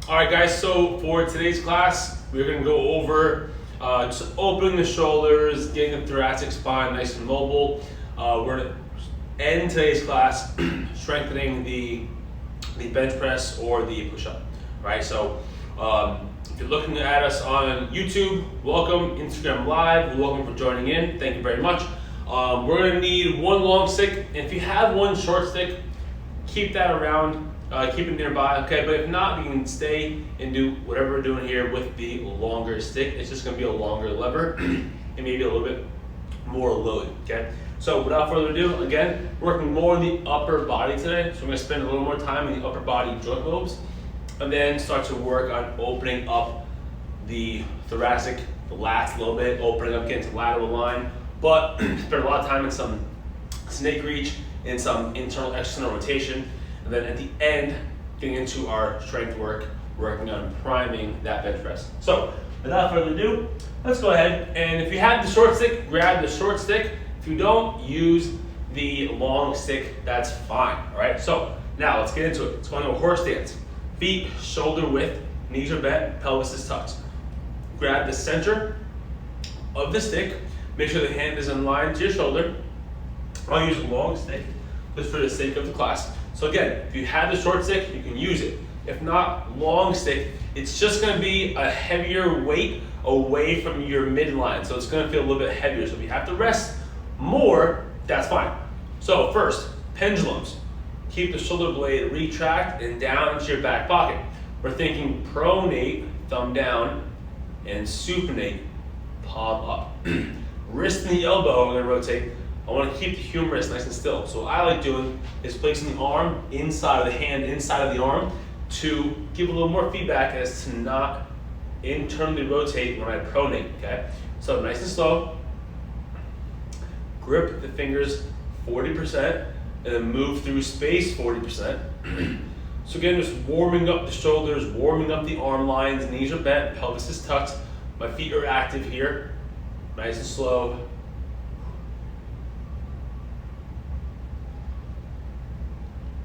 All right, guys, so for today's class, we're gonna go over just opening the shoulders, getting the thoracic spine nice and mobile. We're gonna end today's class strengthening the bench press or the push-up, right? So if you're looking at us on YouTube, welcome. Instagram Live, welcome for joining in. Thank you very much. We're gonna need one long stick. If you have one short stick, keep that around. Keep it nearby, okay? But if not, you can stay and do whatever we're doing here with the longer stick. It's just gonna be a longer lever and maybe a little bit more load, okay? So without further ado, again, working more on the upper body today. So I'm gonna spend a little more time in the upper body joint lobes and then start to work on opening up the thoracic, the lats a little bit, opening up, getting to lateral line, but spend a lot of time in some snake reach and some internal external rotation. And then at the end, getting into our strength work, working on priming that bench press. So without further ado, let's go ahead. And if you have the short stick, grab the short stick. If you don't, use the long stick, that's fine, all right? So now let's get into it. It's going to a horse stance. Feet shoulder width, knees are bent, pelvis is tucked. Grab the center of the stick. Make sure the hand is in line to your shoulder. I'll use a long stick just for the sake of the class. So again, if you have the short stick, you can use it. If not, long stick, it's just gonna be a heavier weight away from your midline. So it's gonna feel a little bit heavier. So if you have to rest more, that's fine. So first, pendulums. Keep the shoulder blade retract and down into your back pocket. We're thinking pronate, thumb down, and supinate, palm up. Wrist and the elbow, I'm gonna rotate. I want to keep the humerus nice and still. So what I like doing is placing the arm inside of the hand, inside of the arm, to give a little more feedback as to not internally rotate when I pronate, okay? So nice and slow. Grip the fingers 40% and then move through space 40%. So again, just warming up the shoulders, warming up the arm lines, knees are bent, pelvis is tucked. My feet are active here. Nice and slow.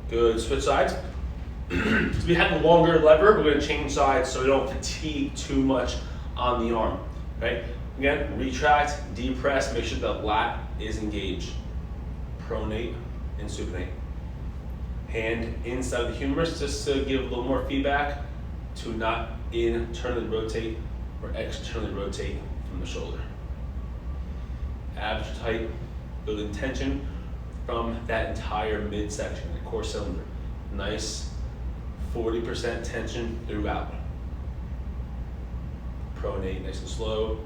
Good, switch sides. So we have a longer lever, we're gonna change sides so we don't fatigue too much on the arm, right? Again, retract, depress, make sure the lat is engaged. Pronate and supinate. Hand inside the humerus just to give a little more feedback to not internally rotate or externally rotate from the shoulder. Abs are tight, building tension from that entire midsection, the core cylinder. Nice 40% tension throughout. Pronate nice and slow.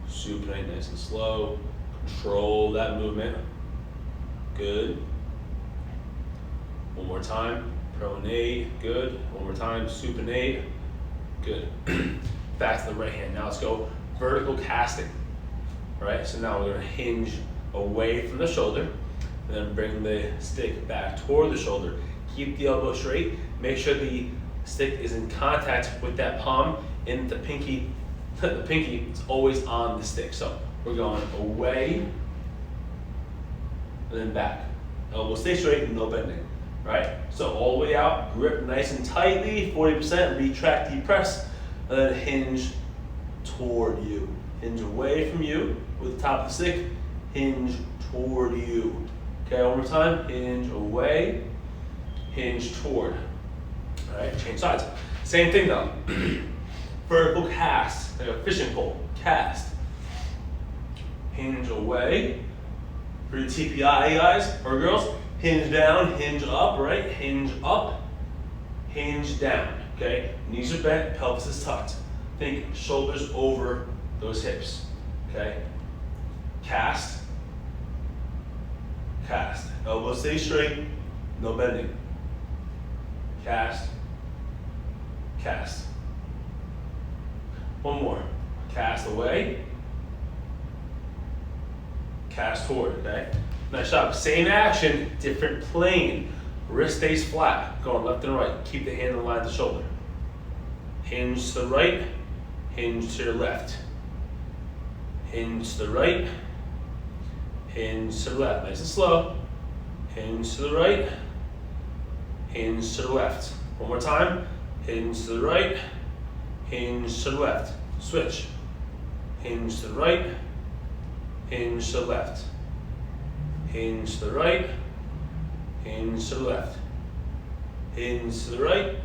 Supinate nice and slow. Control that movement. Good. One more time. Pronate. Good. One more time. Supinate. Good. Back to the right hand. Now let's go vertical casting. All right, so now we're going to hinge away from the shoulder. And then bring the stick back toward the shoulder. Keep the elbow straight. Make sure the stick is in contact with that palm and the pinky. The pinky is always on the stick. So we're going away and then back. Elbow stay straight and no bending. Right? So all the way out, grip nice and tightly, 40%, retract, depress, and then hinge toward you. Hinge away from you with the top of the stick, hinge toward you. Okay, one more time, hinge away, hinge toward. All right, change sides. Same thing though. Vertical cast, like a fishing pole, cast. Hinge away. For your TPI guys or girls, hinge down, hinge up, right? Hinge up, hinge down, okay? Knees are bent, pelvis is tucked. Think shoulders over those hips, okay? Cast. Cast. Elbow stay straight, no bending. Cast. Cast. One more. Cast away. Cast toward, okay? Nice job. Same action, different plane. Wrist stays flat, going left and right. Keep the hand in line with the shoulder. Hinge to the right, hinge to your left. Hinge to the right, hinge to the left. Nice and slow. Hinge to the right, hinge to the left. One more time. hinge to the right, hinge to the left, switch, hinge to the right, hinge to the left, hinge to the right, hinge to the left, hinge to the right,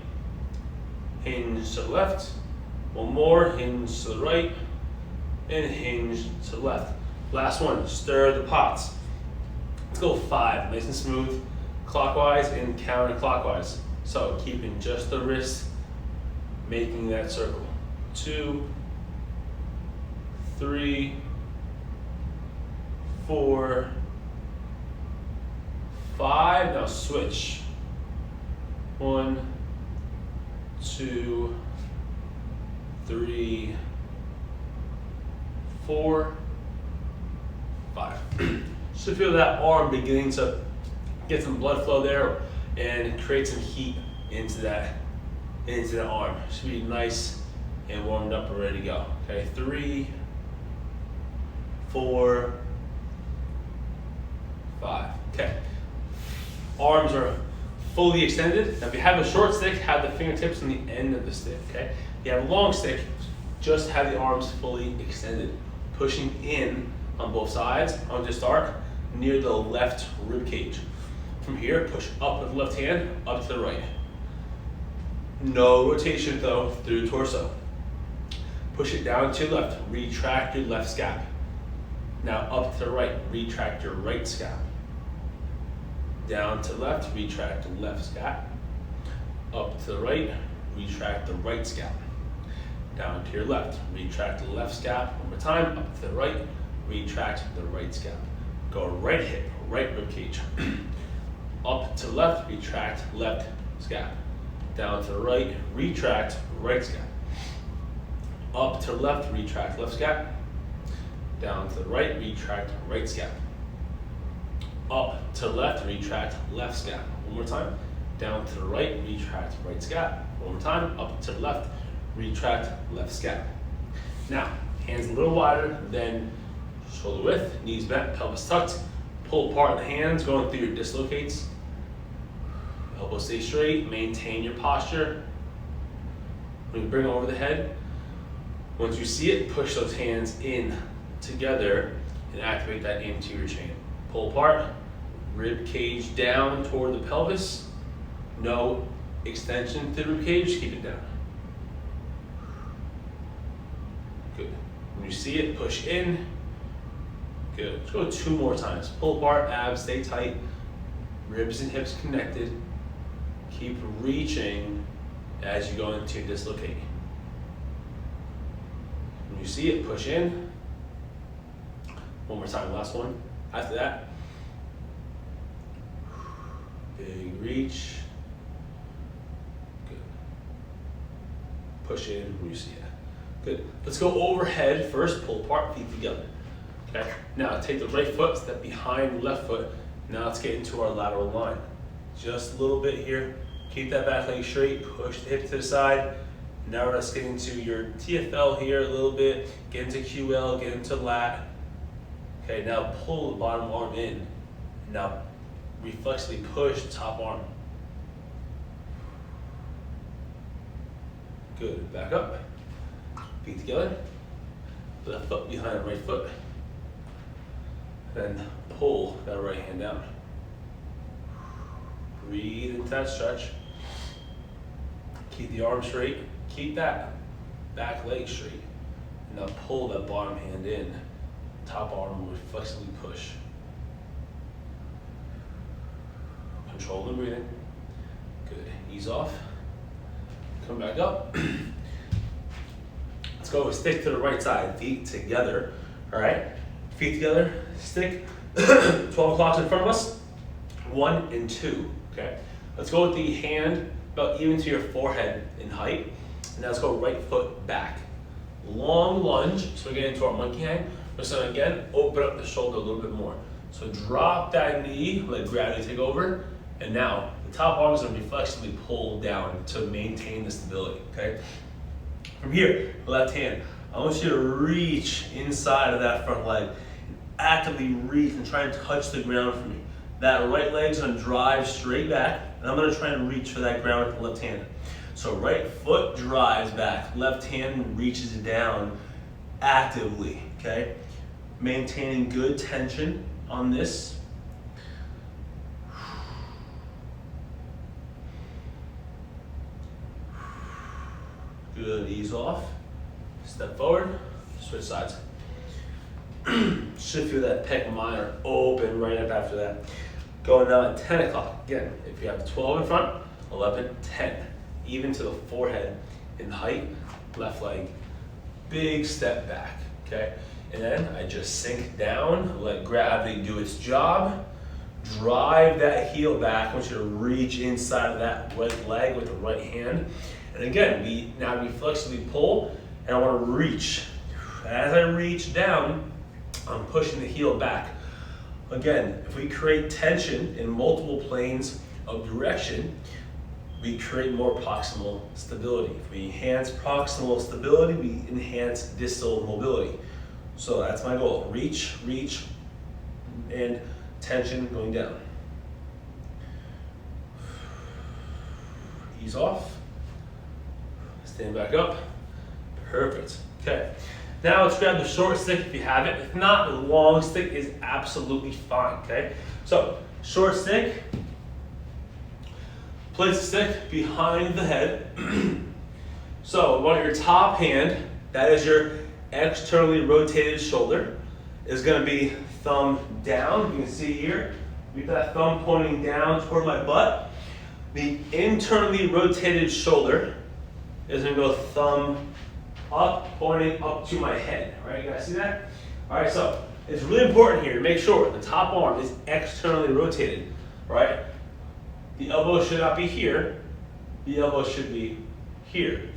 hinge to the left, one more, hinge to the right, and hinge to the left. Last one, stir the pots. Let's go 5, nice and smooth, clockwise and counterclockwise. So keeping just the wrist, making that circle. 2, 3, 4, 5. Now switch. 1, 2, 3, 4, 5. Should feel that arm beginning to get some blood flow there and create some heat into that arm. Should be nice and warmed up and ready to go. Okay, 3, 4, 5. Okay, arms are fully extended. Now if you have a short stick, have the fingertips on the end of the stick. Okay, if you have a long stick, just have the arms fully extended, pushing in on both sides. I'm going to start near the left rib cage. From here, push up with the left hand, up to the right. No rotation though through the torso. Push it down to your left, retract your left scap. Now up to the right, retract your right scap. Down to the left, retract the left scap. Up to the right, retract the right scap. Down to your left, retract the left scap. One more time, up to the right, retract the right scap. Go right hip, right rib cage. Up to the left, retract left scap. Down to the right, retract right scap. Up to the left, retract left scap. Down to the right, retract right scap. Up to the left, retract left scap. One more time. Down to the right, retract right scap. One more time. Up to the left, retract left scap. Now, hands a little wider than shoulder width, knees bent, pelvis tucked. Pull apart the hands, going through your dislocates. Elbows stay straight, maintain your posture. When you bring it over the head, once you see it, push those hands in together and activate that anterior chain. Pull apart, rib cage down toward the pelvis. No extension to the rib cage, keep it down. Good. When you see it, push in. Good. Let's go 2 more times. Pull apart, abs stay tight, ribs and hips connected. Keep reaching as you go into dislocate. When you see it, push in. One more time, last one. After that, big reach. Good. Push in when you see it. Good. Let's go overhead first. Pull apart, feet together. Okay. Now take the right foot, step behind the left foot. Now let's get into our lateral line. Just a little bit here. Keep that back leg straight. Push the hip to the side. Now let's get into your TFL here a little bit. Get into QL. Get into lat. Okay. Now pull the bottom arm in. Now reflexively push the top arm. Good. Back up. Feet together. Left foot behind the right foot. Then pull that right hand down. Breathe into that stretch. Keep the arm straight. Keep that back leg straight. And now pull that bottom hand in. Top arm will reflexively push. Control the breathing. Good. Ease off. Come back up. Let's go stick to the right side. Feet together. All right. Feet together. Stick. 12 o'clock in front of us. 1 and 2. Okay. Let's go with the hand about even to your forehead in height. And now let's go right foot back. Long lunge. So we get into our monkey hang. We're just gonna again open up the shoulder a little bit more. So drop that knee, let gravity take over. And now the top arm is gonna reflexively pull down to maintain the stability. Okay. From here, left hand. I want you to reach inside of that front leg. Actively reach and try and touch the ground for me. That right leg's gonna drive straight back, and I'm gonna try and reach for that ground with the left hand. So right foot drives back, left hand reaches down actively, okay? Maintaining good tension on this. Good, ease off. Step forward, switch sides. Should feel that pec minor open right up after that. Going down at 10 o'clock. Again, if you have 12 in front, 11, 10. Even to the forehead in height, left leg. Big step back, okay? And then I just sink down, let gravity do its job. Drive that heel back. I want you to reach inside of that right leg with the right hand. And again, we flexibly pull, and I want to reach. As I reach down, I'm pushing the heel back. Again, if we create tension in multiple planes of direction, we create more proximal stability. If we enhance proximal stability, we enhance distal mobility. So that's my goal. Reach, reach, and tension going down. Ease off. Stand back up. Perfect. Okay. Now let's grab the short stick if you have it. If not, the long stick is absolutely fine. Okay. So short stick. Place the stick behind the head. So I want your top hand, that is your externally rotated shoulder, is going to be thumb down. You can see here, we got that thumb pointing down toward my butt. The internally rotated shoulder is going to go thumb up, pointing up to my head. All right, you guys see that? All right, so it's really important here to make sure the top arm is externally rotated, right? The elbow should not be here. The elbow should be here.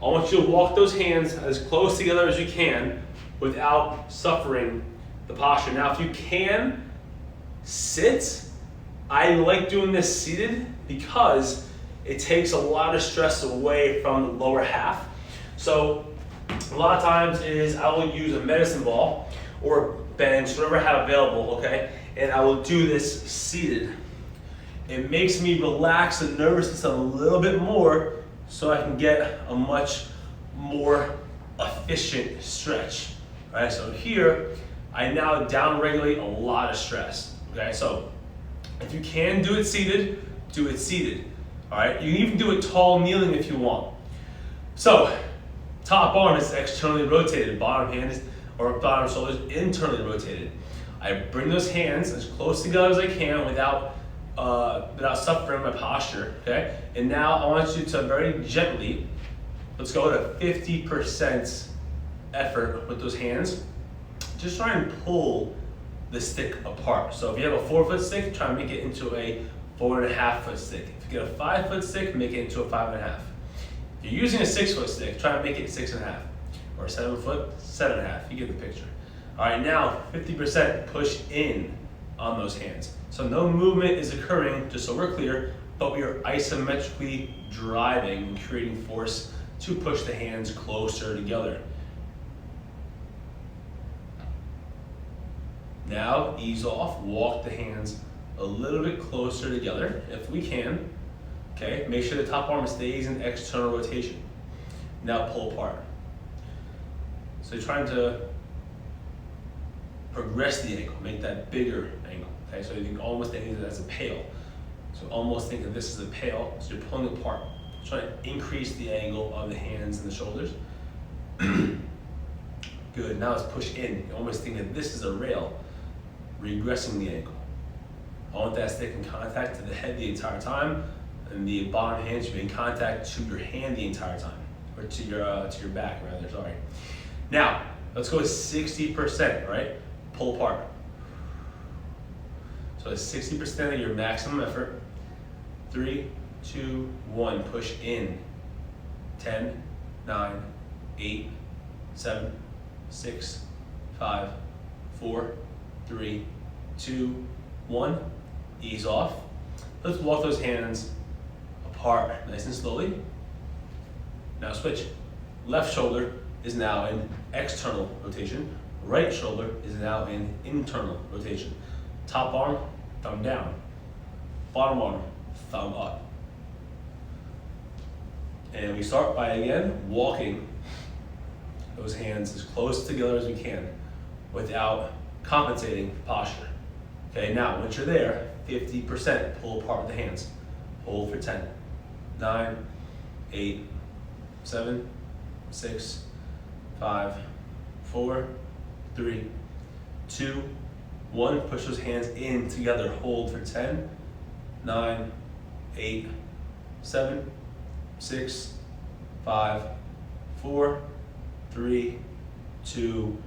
I want you to walk those hands as close together as you can without suffering the posture. Now, if you can sit, I like doing this seated because it takes a lot of stress away from the lower half. So a lot of times is I will use a medicine ball or a bench, whatever I have available, okay? And I will do this seated. It makes me relax the nervous system a little bit more so I can get a much more efficient stretch. All right, so here, I now down-regulate a lot of stress. Okay, so if you can do it seated, do it seated. All right, you can even do it tall kneeling if you want. So, top arm is externally rotated, bottom hand is, or bottom shoulder is internally rotated. I bring those hands as close together as I can without suffering my posture, okay? And now I want you to very gently, let's go to 50% effort with those hands. Just try and pull the stick apart. So if you have a 4-foot stick, try and make it into a 4.5-foot stick. If you get a 5-foot stick, make it into a 5.5. If you're using a 6-foot stick, try and make it 6.5. Or 7-foot, 7.5. You get the picture. All right, now 50% push in on those hands. So no movement is occurring, just so we're clear, but we are isometrically driving and creating force to push the hands closer together. Now ease off, walk the hands a little bit closer together if we can. Okay, make sure the top arm stays in external rotation. Now pull apart. So you're trying to progress the ankle, make that bigger angle. Okay, so you can almost think of it as a pail. So almost think of this as a pail. So you're pulling apart. Trying to increase the angle of the hands and the shoulders. Good, now let's push in. You almost think of this as a rail, regressing the ankle. I want that stick in contact to the head the entire time, and the bottom hand should be in contact to your hand the entire time, or to your back rather, sorry. Now, let's go with 60%, right? Pull apart. So it's 60% of your maximum effort. 3, 2, 1, push in. 10, 9, 8, 7, 6, 5, 4, 3, 2, 1. Ease off. Let's walk those hands apart nice and slowly. Now switch. Left shoulder is now in external rotation. Right shoulder is now in internal rotation. Top arm, thumb down. Bottom arm, thumb up. And we start by, again, walking those hands as close together as we can without compensating for posture. Okay, now once you're there, 50% pull apart with the hands. Hold for 10, 9, 8, 7, 6, 5, 4, 3, 2, 1. Push those hands in together. Hold for 10, 9, 8, 7, 6, 5, 4, 3, 2,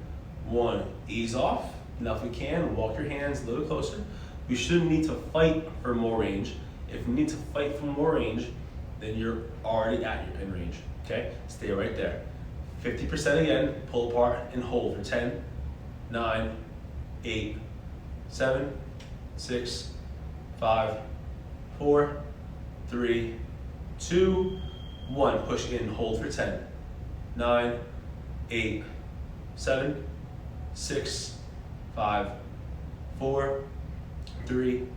1. Ease off. Now if we can, walk your hands a little closer. You shouldn't need to fight for more range. If you need to fight for more range, then you're already at your pin range. Okay? Stay right there. 50% again, pull apart and hold for 10, 9, 8, 7, 6, 5, 4, 3, 2, 1. Push in, hold for 10, 9, 8, 7, 6, 5, 4, 3,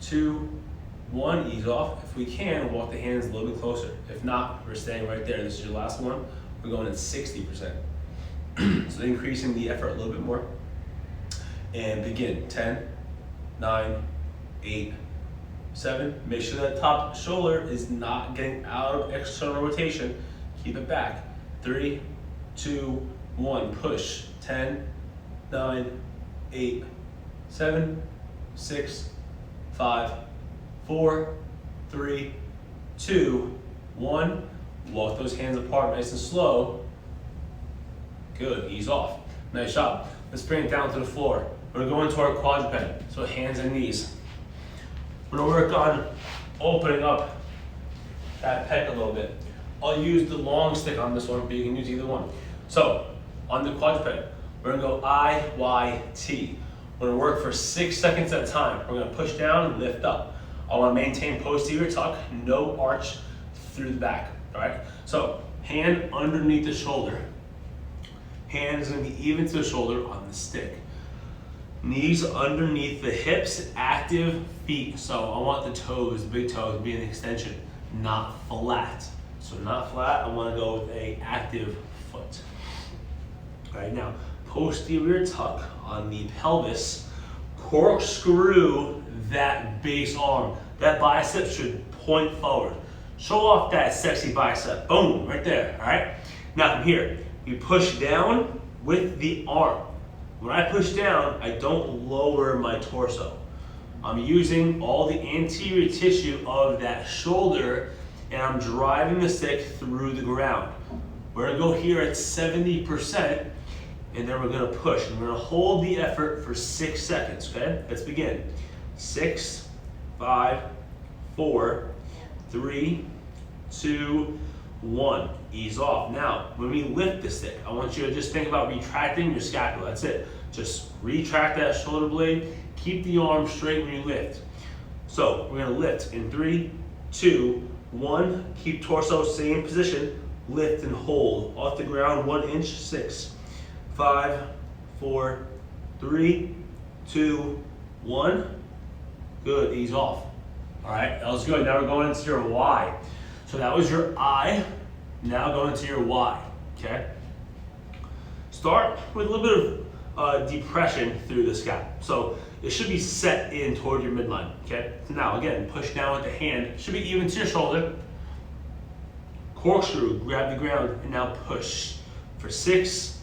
2, 1. Ease off. If we can, walk the hands a little bit closer. If not, we're staying right there. This is your last one. We're going at 60%. So increasing the effort a little bit more. And begin. 10, 9, 8, 7. Make sure that top shoulder is not getting out of external rotation. Keep it back. 3, 2, 1. Push. 10, 9, 8, 7, 6, 5, 4, 3, 2, 1. Walk those hands apart nice and slow. Good, ease off. Nice job. Let's bring it down to the floor. We're gonna go into our quadruped, so hands and knees. We're gonna work on opening up that pec a little bit. I'll use the long stick on this one, but you can use either one. So, on the quadruped, we're gonna go I, Y, T. We're gonna work for 6 seconds at a time. We're gonna push down, lift up. I wanna maintain posterior tuck, no arch through the back, all right? So, hand underneath the shoulder. Hand is gonna be even to the shoulder on the stick. Knees underneath the hips, active feet. So I want the toes, the big toes, to be an extension, not flat. So not flat, I wanna go with a active foot. All right, now, posterior tuck on the pelvis, corkscrew that base arm. That bicep should point forward. Show off that sexy bicep, boom, right there, all right? Now from here, you push down with the arm. When I push down, I don't lower my torso. I'm using all the anterior tissue of that shoulder and I'm driving the stick through the ground. We're gonna go here at 70% and then we're gonna push. And we're gonna hold the effort for 6 seconds, okay? Let's begin. 6, 5, 4, 3, 2, 1. Ease off. Now, when we lift the stick, I want you to just think about retracting your scapula. That's it. Just retract that shoulder blade. Keep the arm straight when you lift. So, we're gonna lift in 3, 2, 1. Keep torso same position. Lift and hold. Off the ground, 1 inch. 6, 5, 4, 3, 2, 1. Good, ease off. All right, that was good. Now we're going into your Y. So that was your I, now go into your Y, okay? Start with a little bit of depression through the scap. So it should be set in toward your midline, okay? So now again, push down with the hand. It should be even to your shoulder. Corkscrew, grab the ground, and now push for 6,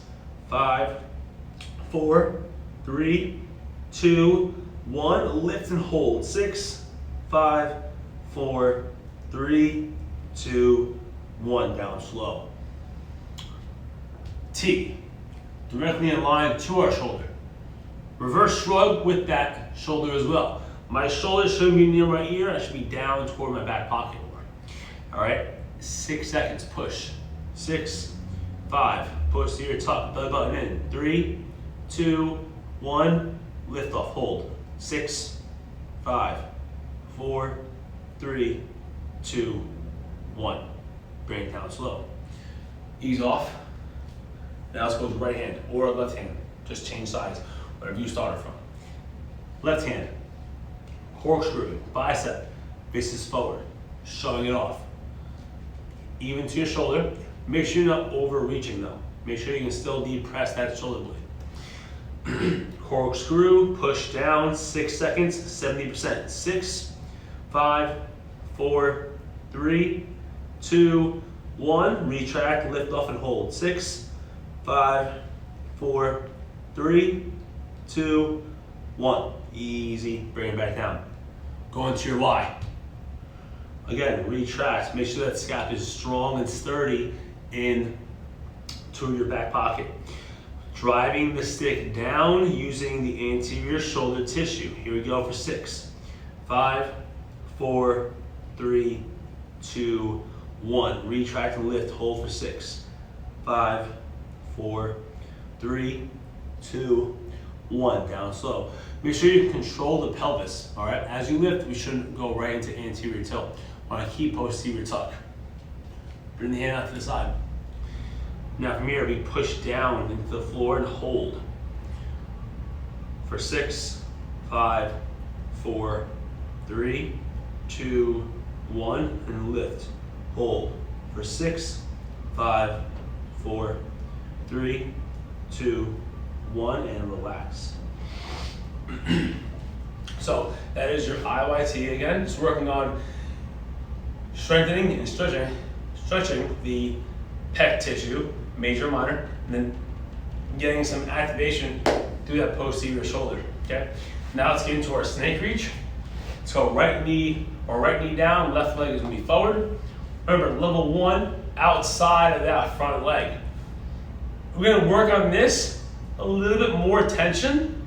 5, 4, 3, 2, 1. Lift and hold. 6, 5, 4, 3, 2, 1. Down slow. T, directly in line to our shoulder. Reverse shrug with that shoulder as well. My shoulder shouldn't be near my ear. I should be down toward my back pocket more. All right, 6 seconds. Push. 6, 5. Push to your tuck. Belly button in. 3, 2, 1. Lift off. Hold. 6, 5, 4, 3, 2, 1. Bring it down slow. Ease off. Now let's go with right hand or left hand. Just change sides, whatever you started from. Left hand, corkscrew, bicep, faces forward, showing it off. even to your shoulder. Make sure you're not overreaching though. Make sure you can still depress that shoulder blade. Corkscrew, push down, 6 seconds, 70%. 6, 5, 4, 3, 2, 1. Retract, lift off and hold. 6, 5, 4, 3, 2, 1. Easy, bring it back down. Go into your Y. Again, retract, make sure that scap is strong and sturdy in to your back pocket. Driving the stick down using the anterior shoulder tissue. Here we go for 6, 5, 4, 3, 2, 1. Retract and lift, hold for 6, 5, 4, 3, 2, 1. Down slow. Make sure you control the pelvis, all right? As you lift, we shouldn't go right into anterior tilt. Want to keep posterior tuck. Bring the hand out to the side. Now from here, we push down into the floor and hold. For 6, 5, 4, 3, 2, 1, and lift. Hold. For 6, 5, 4, 3, 2, 1, and relax. So that is your IYT again. Just working on strengthening and stretching the pec tissue, major, minor, and then getting some activation through that posterior shoulder. Okay. Now let's get into our snake reach. Let's go right knee down, left leg is gonna be forward. Remember, level 1 outside of that front leg. We're gonna work on this a little bit more tension,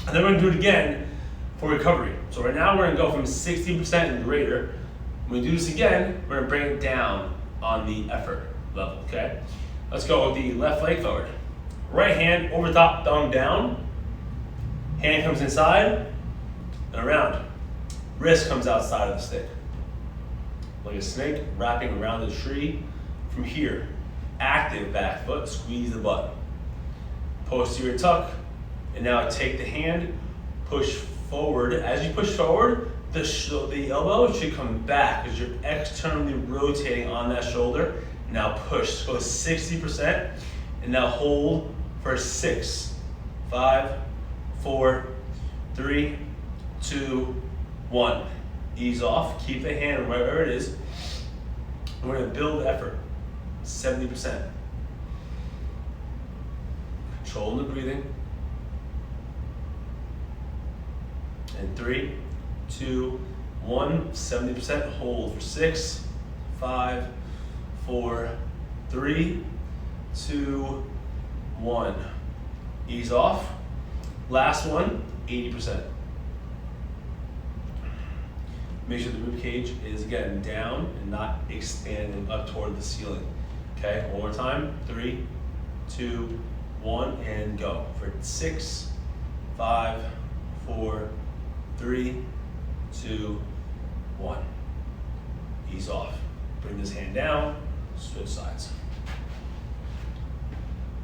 and then we're gonna do it again for recovery. So right now we're gonna go from 60% and greater. When we do this again, we're gonna bring it down on the effort level, okay? Let's go with the left leg forward. Right hand over top, thumb down. Hand comes inside and around. Wrist comes outside of the stick. Like a snake wrapping around the tree. From here, active back foot, squeeze the butt. Posterior tuck, and now take the hand, push forward. As you push forward, the elbow should come back because you're externally rotating on that shoulder. Now push, go 60%, and now hold for 6, 5, 4, 3, 2, 1. Ease off, keep the hand right where it is. And we're gonna build effort, 70%. Control the breathing. And 3, 2, 1, 70%, hold for 6, 5, 4, 3, 2, 1. Ease off. Last one, 80%. Make sure the rib cage is again down and not expanding up toward the ceiling. Okay, one more time. 3, 2, 1, and go. For 6, 5, 4, 3, 2, 1. Ease off. Bring this hand down, switch sides.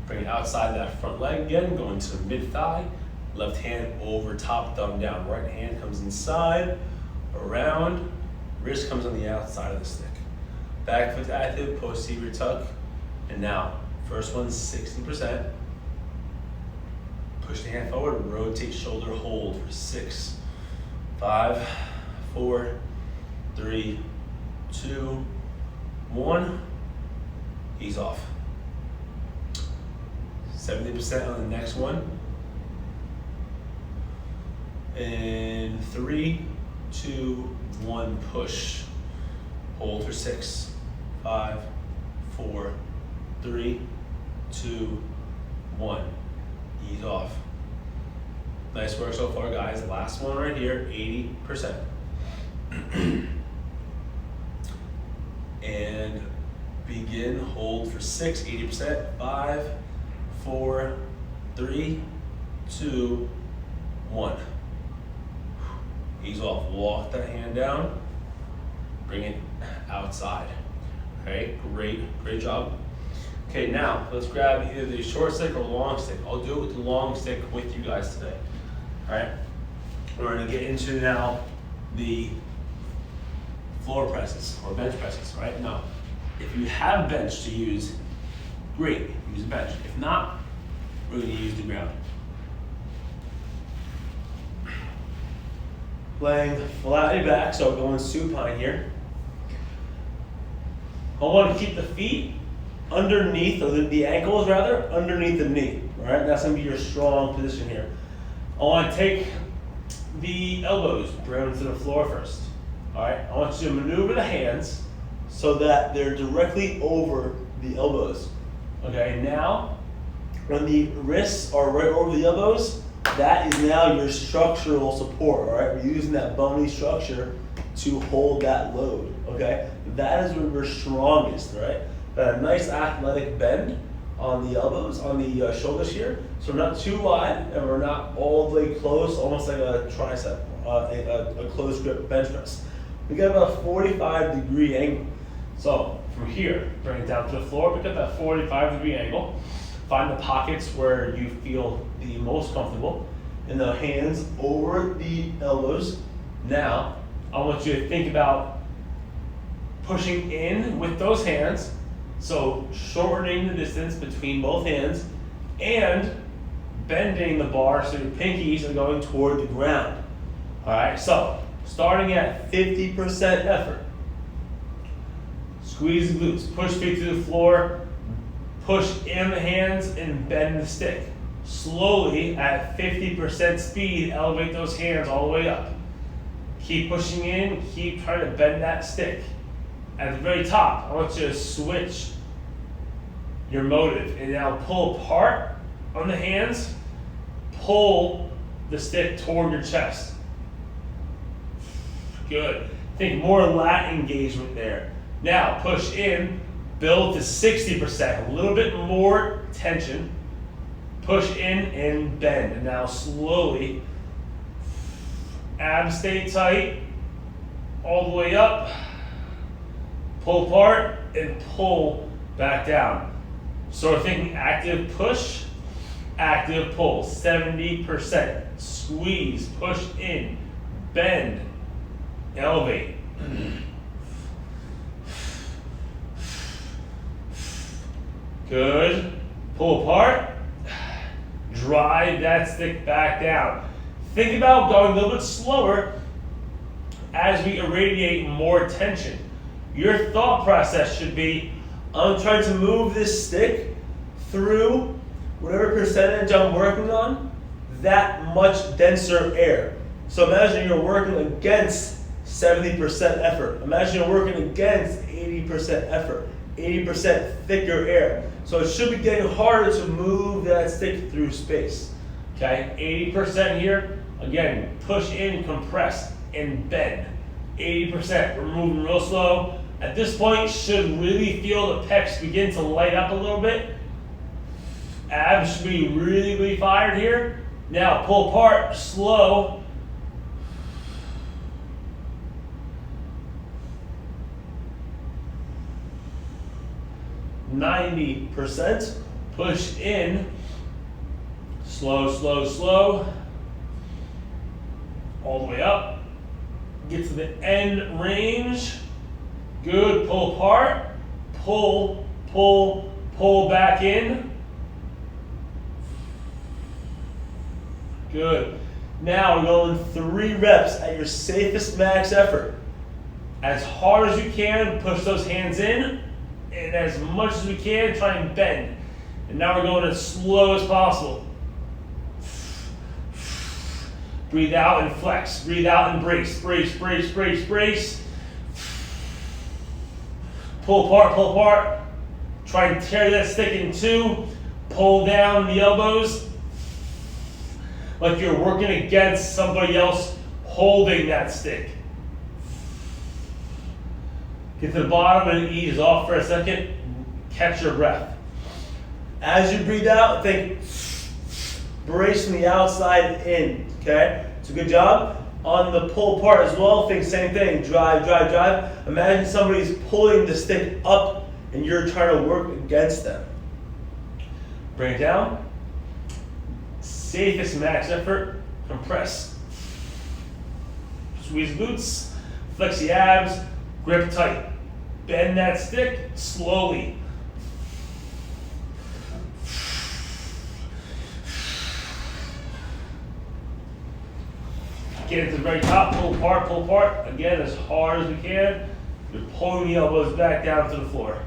Bring it outside that front leg again, going to the mid-thigh. Left hand over top, thumb down. Right hand comes inside, around. Wrist comes on the outside of the stick. Back foot active, posterior tuck. And now, first one's 60%. Push the hand forward, rotate shoulder, hold for 6, 5, 4, 3, 2, 1. Ease off. 70% on the next one. And 3, 2, 1, push. Hold for 6, 5, 4, 3, 2, 1. Ease off. Nice work so far, guys. Last one right here, 80%. And begin, hold for 6, 80%. 5, 4, 3, 2, 1. Ease off. Walk that hand down. Bring it outside. Okay, great job. Okay, now let's grab either the short stick or long stick. I'll do it with the long stick with you guys today. All right, we're gonna get into now the floor presses or bench presses. Right now, If you have bench to use, great, use a bench. If not, we're going to use the ground. Laying flat on your back, so we're going supine here. I want to keep the feet underneath, or the ankles rather, underneath the knee. All right, that's going to be your strong position here. I want to take the elbows, bring them to the floor first. All right, I want you to maneuver the hands so that they're directly over the elbows. Okay, now when the wrists are right over the elbows, that is now your structural support. All right, we're using that bony structure to hold that load. Okay, that is when we're strongest. Right, a nice athletic bend on the elbows, on the shoulders here. So we're not too wide and we're not all the way close, almost like a tricep, a closed grip bench press. We got about a 45-degree angle. So from here, bring it down to the floor, pick up that 45-degree angle. Find the pockets where you feel the most comfortable. And the hands over the elbows. Now, I want you to think about pushing in with those hands. So shortening the distance between both hands and bending the bar so your pinkies are going toward the ground. All right, so starting at 50% effort. Squeeze the glutes, push feet to the floor, push in the hands and bend the stick. Slowly at 50% speed, elevate those hands all the way up. Keep pushing in, keep trying to bend that stick. At the very top, I want you to switch your motive and now pull apart on the hands, pull the stick toward your chest. Good. Think more lat engagement there. Now push in, build to 60%, a little bit more tension. Push in and bend. And now slowly, abs stay tight, all the way up. Pull apart and pull back down. So we're thinking active push, active pull, 70%. Squeeze, push in, bend, elevate. Good. Pull apart, drive that stick back down. Think about going a little bit slower as we irradiate more tension. Your thought process should be, I'm trying to move this stick through whatever percentage I'm working on, that much denser air. So imagine you're working against 70% effort. Imagine you're working against 80% effort, 80% thicker air. So it should be getting harder to move that stick through space. Okay, 80% here. Again, push in, compress, and bend. 80%, we're moving real slow. At this point, should really feel the pecs begin to light up a little bit. Abs should be really, really fired here. Now pull apart, slow. %, push in, slow, slow, slow, all the way up. Get to the end range. Good, pull apart, pull, pull, pull back in. Good. Now we're going 3 reps at your safest max effort. As hard as you can, push those hands in, and as much as we can, try and bend. And now we're going as slow as possible. Breathe out and flex. Breathe out and brace. Brace, brace, brace, brace. Pull apart, pull apart. Try and tear that stick in 2. Pull down the elbows like you're working against somebody else holding that stick. Get to the bottom and ease off for a second. Catch your breath. As you breathe out, think brace from the outside in. Okay? So good job. On the pull apart as well, think same thing. Drive, drive, drive. Imagine somebody's pulling the stick up and you're trying to work against them. Bring it down. Safest max effort. Compress. Squeeze glutes. Flex the abs. Grip tight. Bend that stick slowly. Get it to the very top, pull apart. Again, as hard as we can. You're pulling the elbows back down to the floor.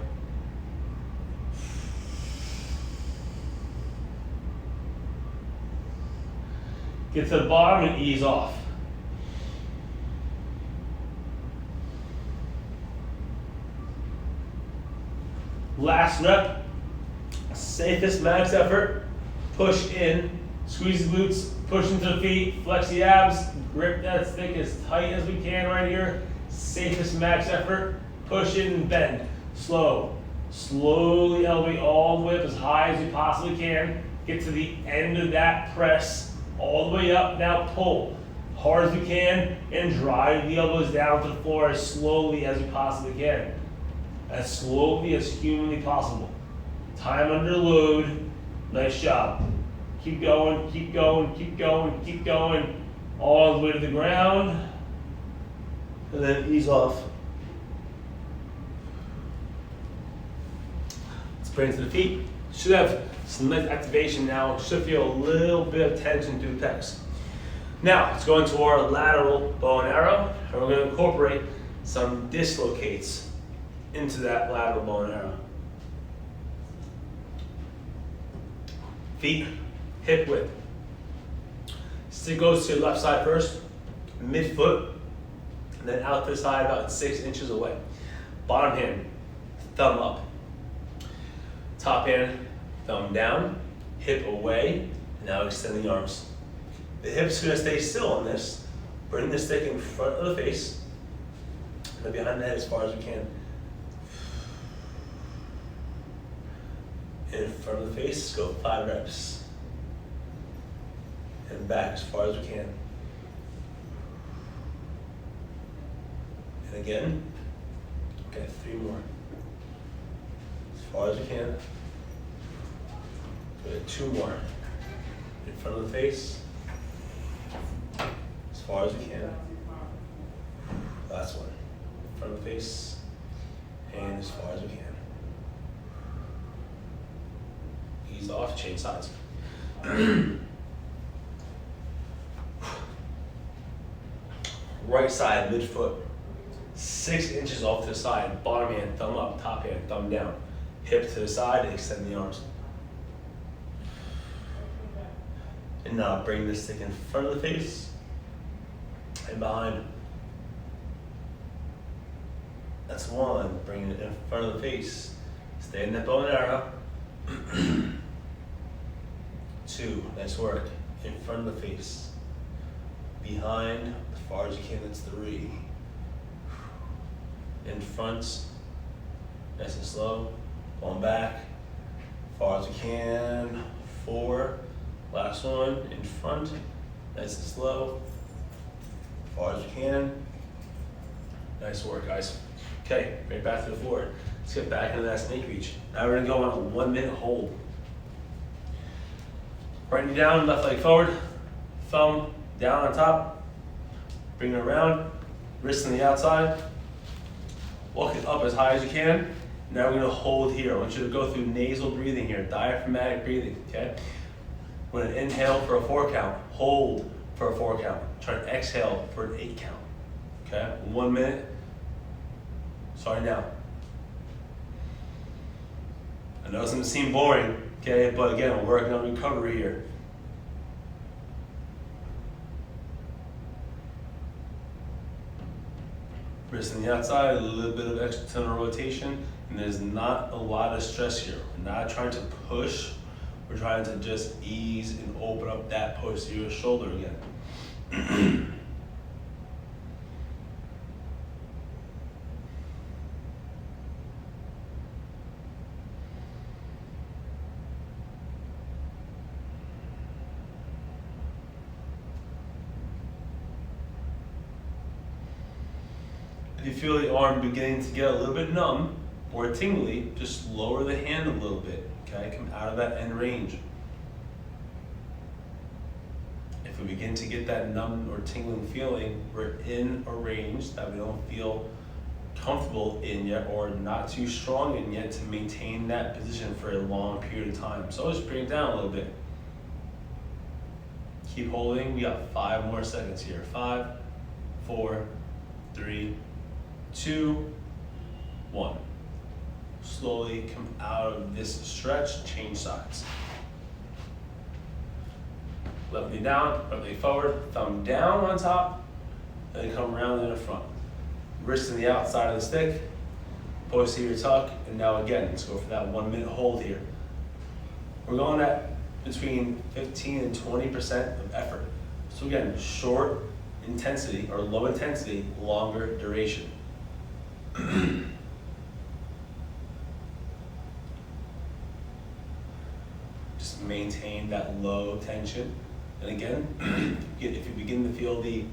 Get to the bottom and ease off. Last rep, safest max effort. Push in, squeeze the glutes, push into the feet, flex the abs, grip that stick as tight as we can right here. Safest max effort. Push in and bend. Slow. Slowly elevate all the way up as high as you possibly can. Get to the end of that press. All the way up. Now pull. Hard as we can and drive the elbows down to the floor as slowly as you possibly can. As slowly as humanly possible. Time under load. Nice job. Keep going, keep going, keep going, keep going. All the way to the ground. And then ease off. Let's bring it to the feet. Should have some nice activation now. Should feel a little bit of tension through the pecs. Now, let's go into our lateral bow and arrow. And we're going to incorporate some dislocates into that lateral bow and arrow. Feet, hip width. Stick goes to your left side first, mid-foot, and then out to the side about 6 inches away. Bottom hand, thumb up. Top hand, thumb down, hip away, and now extend the arms. The hip's gonna stay still on this. Bring the stick in front of the face, and then behind the head as far as we can. In front of the face, go 5 reps. And back as far as we can. And again, okay, 3 more. As far as we can. Good, 2 more. In front of the face. As far as we can. Last one. In front of the face. And as far as we can. Ease off, change sides. Right side, midfoot. 6 inches off to the side. Bottom hand, thumb up. Top hand, thumb down. Hip to the side, extend the arms. And now bring the stick in front of the face and behind. That's 1. Bring it in front of the face. Stay in that bow and arrow. 2. Nice work. In front of the face. Behind, as far as you can, that's 3. In front, nice and slow. Going back, as far as we can. 4. Last one, in front, nice and slow. As far as we can. Nice work, guys. Okay, right back to the floor. Let's get back into that snake reach. Now we're gonna go on a 1-minute hold. Right knee down, left leg forward, thumb down on top, bring it around, wrist on the outside, walk it up as high as you can. Now we're gonna hold here. I want you to go through nasal breathing here, diaphragmatic breathing, okay? We're gonna inhale for a 4 count, hold for a 4 count, try to exhale for an 8 count, okay? 1 minute, starting now. I know it's gonna seem boring, okay, but again, we're working on recovery here. Wrist on the outside, a little bit of external rotation, and there's not a lot of stress here. We're not trying to push, we're trying to just ease and open up that posterior shoulder again. If you feel the arm beginning to get a little bit numb or tingly, just lower the hand a little bit, okay? Come out of that end range. If we begin to get that numb or tingling feeling, we're in a range that we don't feel comfortable in yet, or not too strong in yet, to maintain that position for a long period of time. So just bring it down a little bit. Keep holding. We got 5 more seconds here. 5, 4, 3, 2, 1. Slowly come out of this stretch, change sides. Left knee down, right leg forward, thumb down on top, and then come around in the front. Wrist to the outside of the stick, posterior tuck, and now again, let's go for that 1 minute hold here. We're going at between 15 and 20% of effort. So again, short intensity or low intensity, longer duration. Just maintain that low tension. And again, if you begin to feel the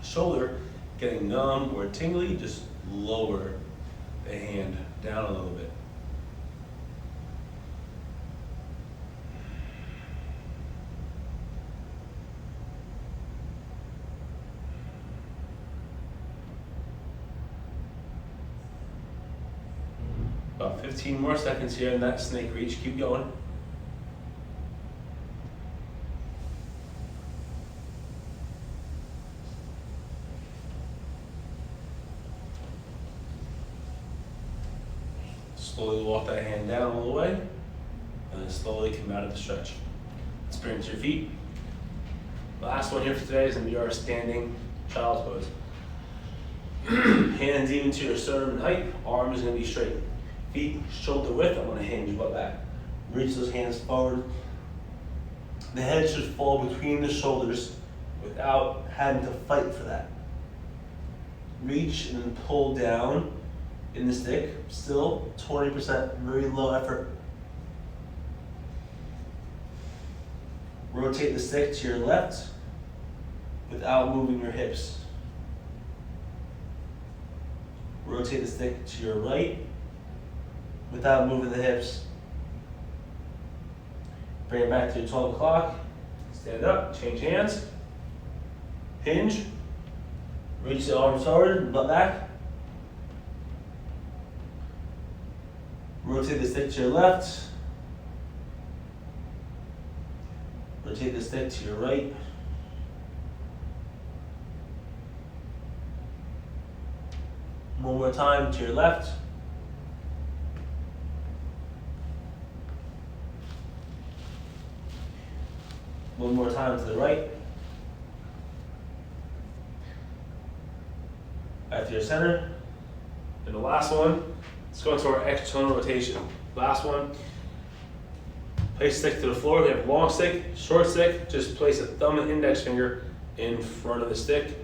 shoulder getting numb or tingly, just lower the hand down a little bit. About 15 more seconds here in that snake reach. Keep going. Slowly walk that hand down all the way, and then slowly come out of the stretch. Experience your feet. Last one here for today is going to be our standing child's pose. Hands even to your sternum in height, arms going to be straight. Feet shoulder width, I'm going to hinge butt back. Reach those hands forward. The head should fall between the shoulders without having to fight for that. Reach and then pull down in the stick, still 20%, very low effort. Rotate the stick to your left without moving your hips. Rotate the stick to your right without moving the hips. Bring it back to your 12 o'clock. Stand up, change hands. Hinge. Reach the arms forward, butt back. Rotate the stick to your left. Rotate the stick to your right. One more time to your left. One more time to the right. Back to your center. And the last one, let's go into our external rotation. Last one. Place stick to the floor. We have long stick, short stick. Just place a thumb and index finger in front of the stick.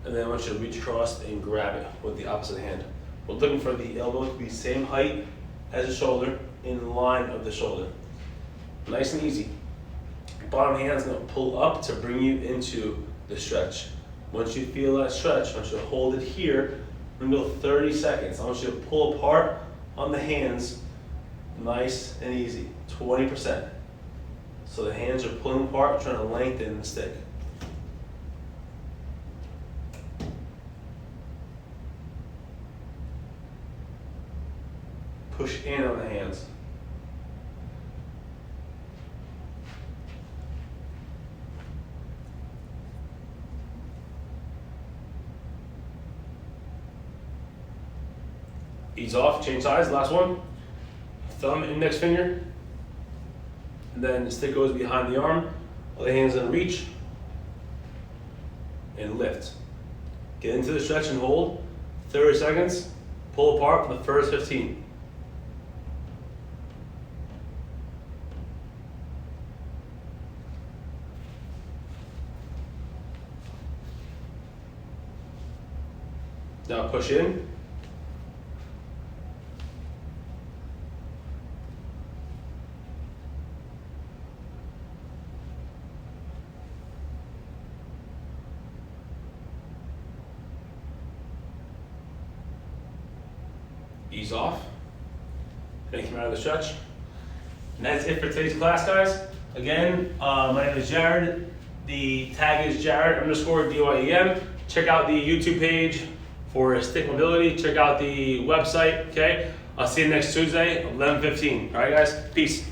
And then I want you to reach across and grab it with the opposite hand. We're looking for the elbow to be same height as the shoulder, in line of the shoulder. Nice and easy. Bottom hand's gonna pull up to bring you into the stretch. Once you feel that stretch, I want you to hold it here. We're gonna go 30 seconds. I want you to pull apart on the hands, nice and easy, 20%. So the hands are pulling apart, trying to lengthen the stick. Push in on the hands. Ease off, change sides, last one. Thumb, index finger. And then the stick goes behind the arm. Other hand's gonna reach and lift. Get into the stretch and hold. 30 seconds. Pull apart for the first 15. Now push in. Ease off. Gonna come out of the stretch. And that's it for today's class, guys. Again, my name is Jared. The tag is Jared_DYEM. Check out the YouTube page for stick mobility. Check out the website, okay? I'll see you next Tuesday, 11:15. All right, guys? Peace.